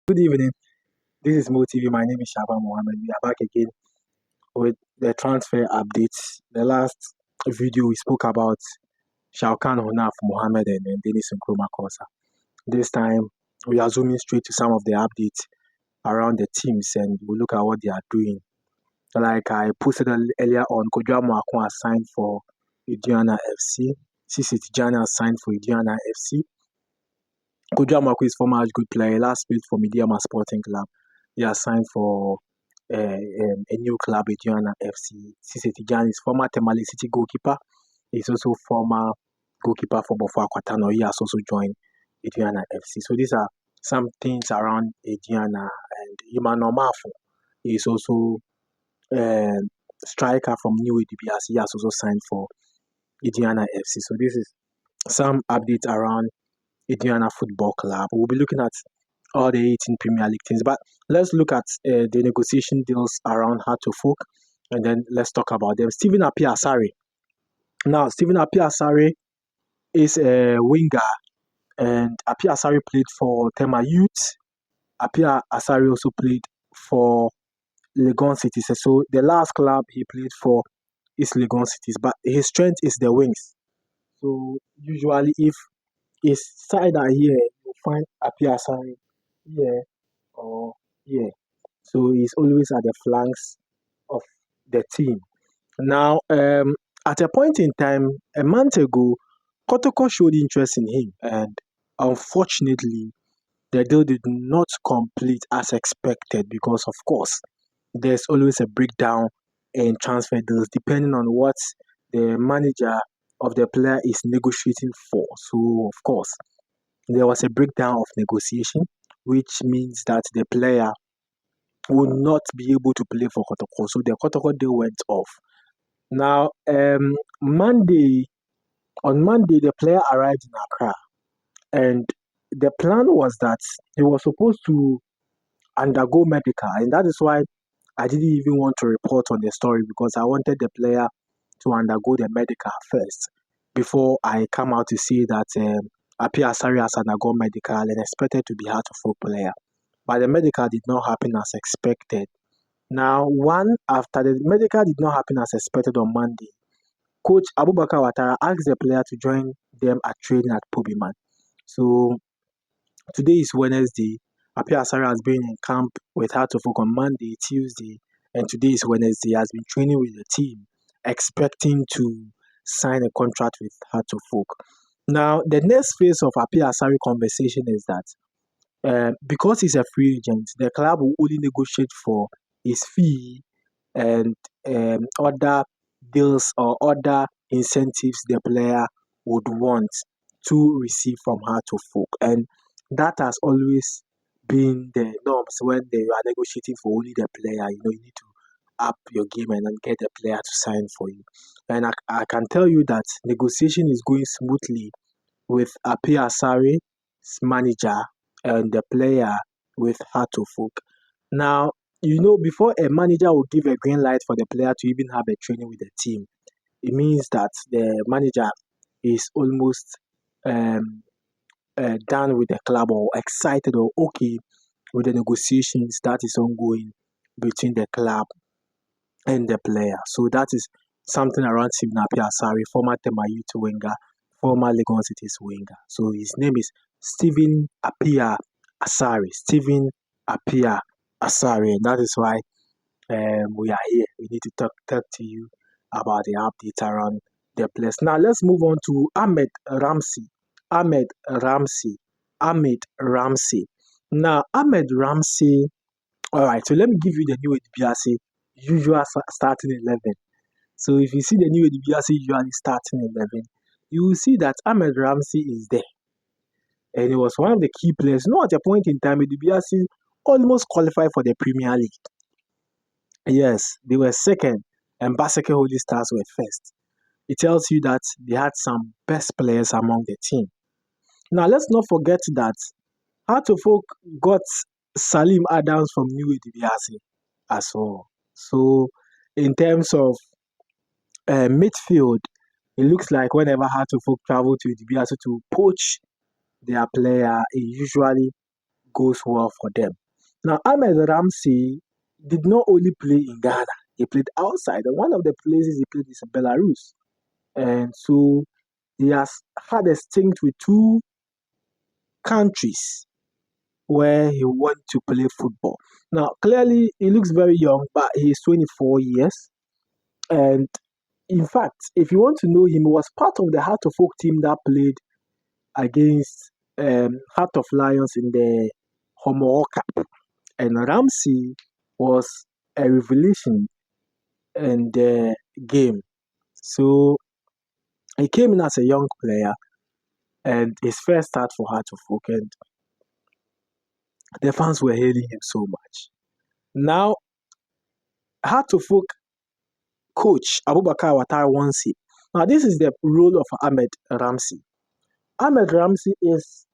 Good evening. This is Mo TV. My name is Hussein Muhammad. We are back again with the transfer updates. The last video we spoke about Shalkan Hunaf Muhammad and Dennis Nkrumah Kosa. This time we are zooming straight to some of the updates around the teams and we look at what they are doing. Like I posted earlier on, Kodwa Mwakwa signed for Idiana FC. Sisi Tijani signed for Idiana FC. Kodwa Mwakwa is former good player. Last played for Midiama Sporting Club. He has signed for a new club, Idiana FC. Sisi Tijani is former Tamale City goalkeeper. He's also former goalkeeper for Bofo Akwatano. He has also joined Idiana FC. So these are some things around Idiana. And Emmanuel Mafo is also striker from New ADBS. He has also signed for Idiana FC. So this is some updates around Idiana Football Club. We'll be looking at all the 18 Premier League teams, but let's look at the negotiation deals around Hartlepool, and then let's talk about them. Stephen Appiah Asare. Now, Stephen Appiah Asare is a winger, and Appiah Asare played for Tema Youth. Appiah Asare also played for Legon Cities. So the last club he played for is Legon Cities, but his strength is the wings. So usually, if his side are here, you find Appiah Asare here or here. So he's always at the flanks of the team. Now, at a point in time, a month ago, Kotoko showed interest in him, and unfortunately, the deal did not complete as expected because, of course, there's always a breakdown in transfer deals depending on what the manager of the player is negotiating for. So, of course, there was a breakdown of negotiation, which means that the player will not be able to play for Kotoko. So the Kotoko deal went off. Now, on Monday, the player arrived in Accra, and the plan was that he was supposed to undergo medical, and that is why I didn't even want to report on the story because I wanted the player to undergo the medical first before I come out to see that Appiah Asare has undergone medical and expected to be a Hartlepool player. But the medical did not happen as expected. Now, one after the medical did not happen as expected on Monday, Coach Abubakar Watara asked the player to join them at training at Pubiman. So today is Wednesday. Appiah Asare has been in camp with Hartlepool on Monday, Tuesday, and today is Wednesday. He has been training with the team, expecting to sign a contract with Hartlepool. Now, the next phase of Appiah Asare conversation is that because he's a free agent, the club will only negotiate for his fee and other deals or other incentives the player would want to receive from Hartlepool. And that has always been the norms when they are negotiating for only the player. You need to up your game and then get the player to sign for you. And I can tell you that negotiation is going smoothly with Appiah Asare's manager and the player with Hartlepool. Now, before a manager will give a green light for the player to even have a training with the team, it means that the manager is almost done with the club or excited or okay with the negotiations that is ongoing between the club and the player. So that is something around Stephen Appiah Asare, former Tema Youth winger, former Legon Cities winger. So his name is Stephen Appiah Asare. Stephen Appiah Asare. And that is why we are here. We need to talk to you about the updates around the place. Now let's move on to Ahmed Ramsey. Ahmed Ramsey. Ahmed Ramsey. Now Ahmed Ramsey. All right. So let me give you the new ADBRC usual starting 11. So if you see the new ADBRC usually starting 11, you will see that Ahmed Ramsey is there. And he was one of the key players. At a point in time, ADBRC almost qualified for the Premier League. Yes, they were second, and Baseke Holy Stars were first. It tells you that they had some best players among the team. Now, let's not forget that Hartlepool got Salim Adams from New ADBRC as well. So, in terms of midfield, it looks like whenever Hartlepool travel to ADBRC to poach their player, it usually goes well for them. Now, Ahmed Ramsey did not only play in Ghana, he played outside. And one of the places he played is in Belarus. And so he has had a stint with two countries where he went to play football. Now, clearly, he looks very young, but he's 24 years. And in fact, if you want to know him, he was part of the Heart of Oak team that played against Heart of Lions in the Homo Cup. And Ramsey was a revelation in the game. So he came in as a young player and his first start for Heart of Oak, and the fans were hailing him so much. Now, Heart of Oak coach Abubakar Watar wants him. Now, this is the role of Ahmed Ramsey. Ahmed Ramsey is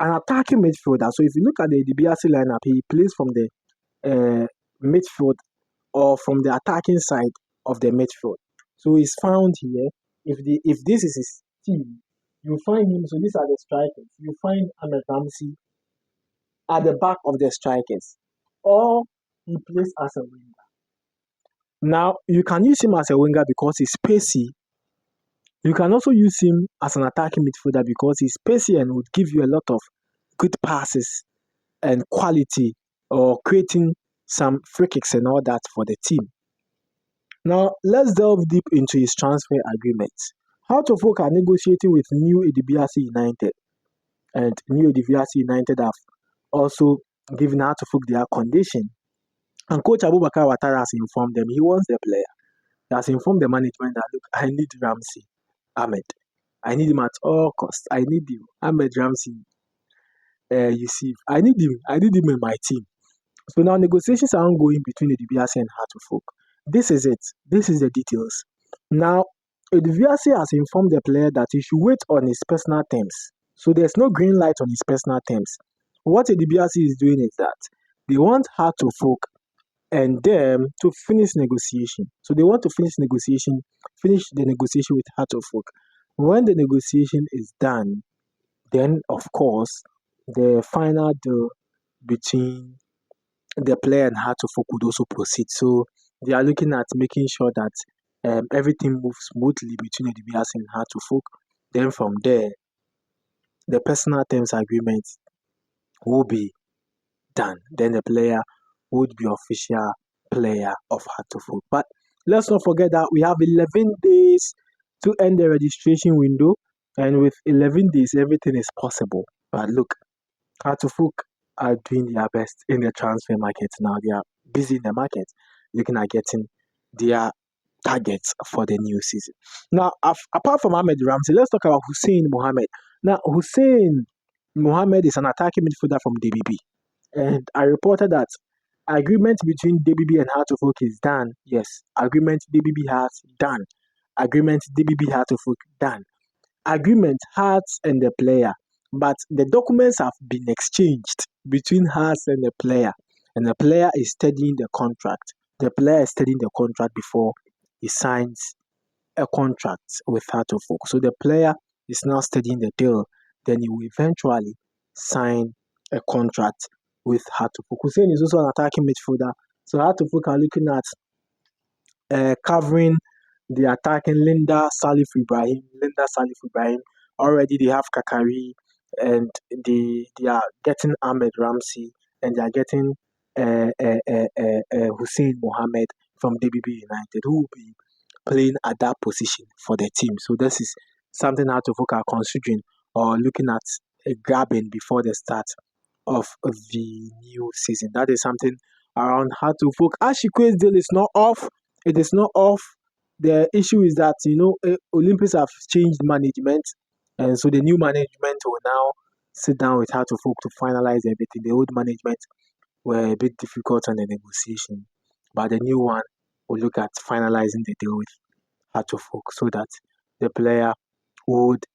an attacking midfielder. So if you look at the DBRC lineup, he plays from the midfield or from the attacking side of the midfield. So he's found here. If this is his team, you find him. So these are the strikers. You find Ahmed Ramsey at the back of the strikers, or he plays as a winger. Now you can use him as a winger because he's pacey. You can also use him as an attacking midfielder because he's pacey and would give you a lot of good passes and quality or creating some free kicks and all that for the team. Now, let's delve deep into his transfer agreement. Heart of Oak are negotiating with New Edibiasi United, and New Edibiasi United have also given Heart of Oak their condition. And Coach Abubakar Ouattara has informed them he wants the player. He has informed the management that, look, I need Ramsey Ahmed. I need him at all costs. I need him. Ahmed Ramsey. You see, I need him. I need him in my team. So now negotiations are ongoing between Edibiasi and Heart of Oak. This is it. This is the details. Now, Edibiasi has informed the player that he should wait on his personal terms. So there's no green light on his personal terms. What Edibiasi is doing is that they want Heart of Oak and them to finish negotiation. So they want to finish the negotiation with Heart of Oak. When the negotiation is done, then of course the final deal between the player and Heart of Oak would also proceed. So they are looking at making sure that everything moves smoothly between the Edibiasi and Heart of Oak. Then from there, the personal terms agreement will be done. Then the player would be official player of Heart of Oak. But let's not forget that we have 11 days to end the registration window, and with 11 days, everything is possible. But look, Heart of Oak are doing their best in the transfer market now. They are busy in the market, looking at getting their targets for the new season. Now, apart from Ahmed Ramsey, let's talk about Hussein Muhammad. Now, Hussein Muhammad is an attacking midfielder from DBB. And I reported that agreement between DBB and Heart of Oak is done. Yes, agreement DBB has done. Agreement DBB Heart of Oak done. Agreement Hearts and the player. But the documents have been exchanged between Hearts and the player. And the player is studying the contract. The player is studying the contract before he signs a contract with Heart of Oak. So the player is now studying the deal. Then he will eventually sign a contract with Heart of Oak. Hussein is also an attacking midfielder. So Heart of Oak are looking at covering the attacking Linda Salif Ibrahim. Already they have Kakari, and they are getting Ahmed Ramsey, and they are getting Hussein Muhammad from DBB United, who will be playing at that position for the team. So this is something Heart of Oak are considering or looking at grabbing before the start of the new season. That is something around Heart of Oak. Ashikwe's deal is not off. It is not off. The issue is that, Olympics have changed management, and so the new management will now sit down with Heart of Oak to finalize everything. The old management were a bit difficult on the negotiation, but the new one will look at finalizing the deal with Heart of Oak so that the player would,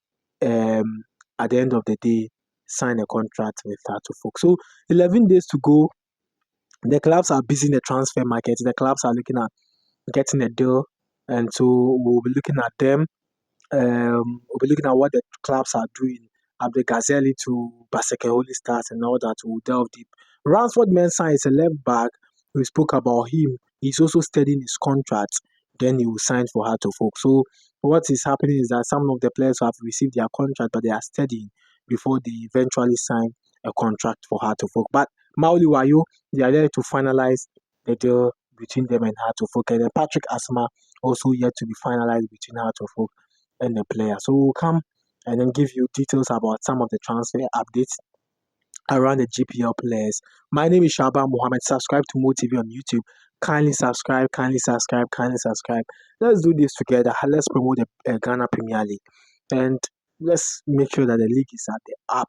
at the end of the day, sign a contract with Heart of Oak. So 11 days to go. The clubs are busy in the transfer market. The clubs are looking at getting a deal, and so we'll be looking at them. We'll be looking at what the clubs are doing Abdel to Baseke Holy Stars and all that. Will delve deep. Ransford Mensah is a left back. We spoke about him. He's also studying his contract. Then he will sign for Heart of Oak. So what is happening is that some of the players have received their contract, but they are studying before they eventually sign a contract for Heart of Oak. But Mauli Wayo, they are there to finalize the deal between them and Heart of Oak. And then Patrick Asma also yet to be finalized between Heart of Oak and the player. So we'll come and then give you details about some of the transfer updates around the GPL players. My name is Ahmed Muhammad. Subscribe to MoTV on YouTube. Kindly subscribe, kindly subscribe, kindly subscribe. Let's do this together. Let's promote the Ghana Premier League. And let's make sure that the league is at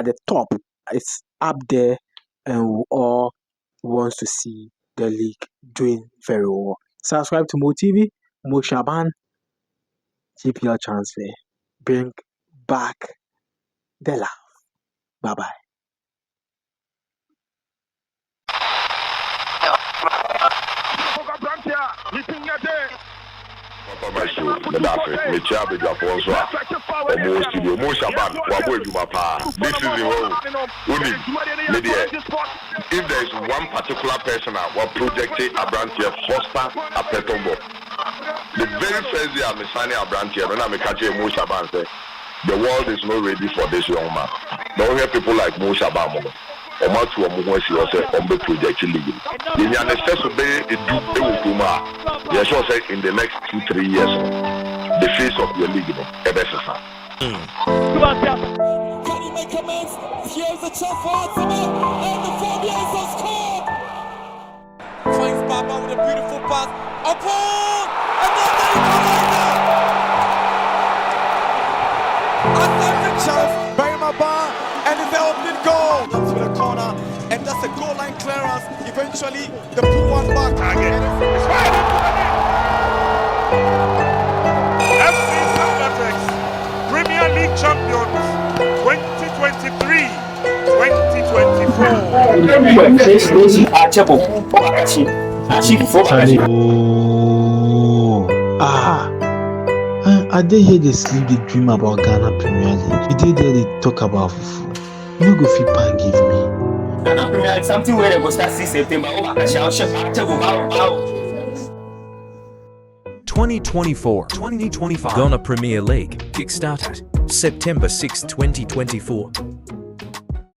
the top. It's up there, and we all wants to see the league doing very well. Subscribe to MoTV, Mo Shaban, GPL transfer. Bring back the love. Bye-bye. If there is one particular person what projected Abrantia Foster at Petombo, the very first day I'm signing Abrantia, when I'm catching Mushaban, say the world is not ready for this young man. Don't hear people like Mushaban. Or much more she was on the project league. In the necessary yes, I say in the next 2-3 years, the face of the league, Ebessa. Can he make amends? Here's a chance for Arsenal, and the Fabians have scored. Finds Baba with a beautiful pass. Upon! And then another chance. Barimaba, and it's the opening goal. That's for the corner, and that's a goal line clearance. Eventually, the put one back. It's right FC Saint-Patrick's Premier League champions 2023-2024. I did hear the sleep the dream about Ghana Premier League. You did hear they talk about football. You know go fit pan give me. Ghana Premier League something where they go start 6 September. 2024-2025 Ghana Premier League kickstarted September 6, 2024.